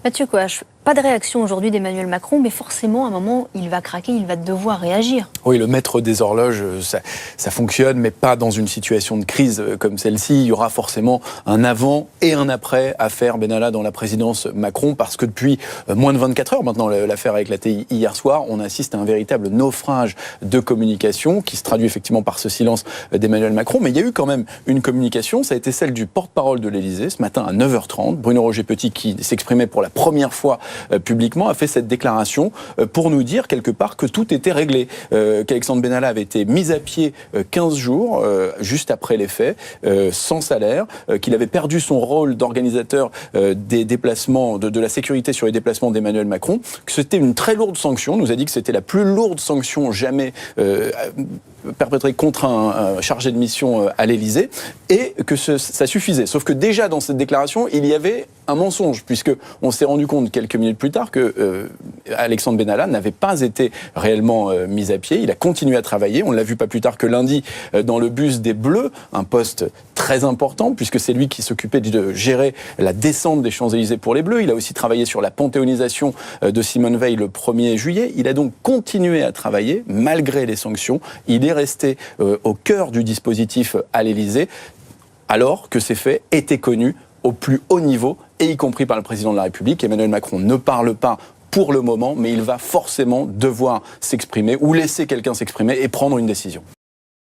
Mathieu Coache, pas de réaction aujourd'hui d'Emmanuel Macron, mais forcément, à un moment, il va craquer, il va devoir réagir. Oui, le maître des horloges, ça fonctionne, mais pas dans une situation de crise comme celle-ci. Il y aura forcément un avant et un après affaire Benalla dans la présidence Macron, parce que depuis moins de 24 heures maintenant, l'affaire a éclaté hier soir, on assiste à un véritable naufrage de communication qui se traduit effectivement par ce silence d'Emmanuel Macron. Mais il y a eu quand même une communication, ça a été celle du porte-parole de l'Élysée ce matin à 9h30. Bruno Roger-Petit, qui s'exprimait pour la première fois publiquement, a fait cette déclaration pour nous dire quelque part que tout était réglé, qu'Alexandre Benalla avait été mis à pied 15 jours juste après les faits, sans salaire, qu'il avait perdu son rôle d'organisateur des déplacements, de la sécurité sur les déplacements d'Emmanuel Macron, que c'était une très lourde sanction, nous a dit que c'était la plus lourde sanction jamais perpétrée contre un chargé de mission à l'Élysée, et que ça suffisait. Sauf que déjà dans cette déclaration, il y avait un mensonge, puisqu'on s'est rendu compte quelques minutes plus tard que Alexandre Benalla n'avait pas été réellement mis à pied. Il a continué à travailler. On l'a vu pas plus tard que lundi dans le bus des Bleus, un poste très important, puisque c'est lui qui s'occupait de gérer la descente des Champs-Élysées pour les Bleus. Il a aussi travaillé sur la panthéonisation de Simone Veil le 1er juillet. Il a donc continué à travailler, malgré les sanctions. Il est resté au cœur du dispositif à l'Élysée, alors que ces faits étaient connus au plus haut niveau, et y compris par le président de la République. Emmanuel Macron ne parle pas pour le moment, mais il va forcément devoir s'exprimer ou laisser quelqu'un s'exprimer et prendre une décision.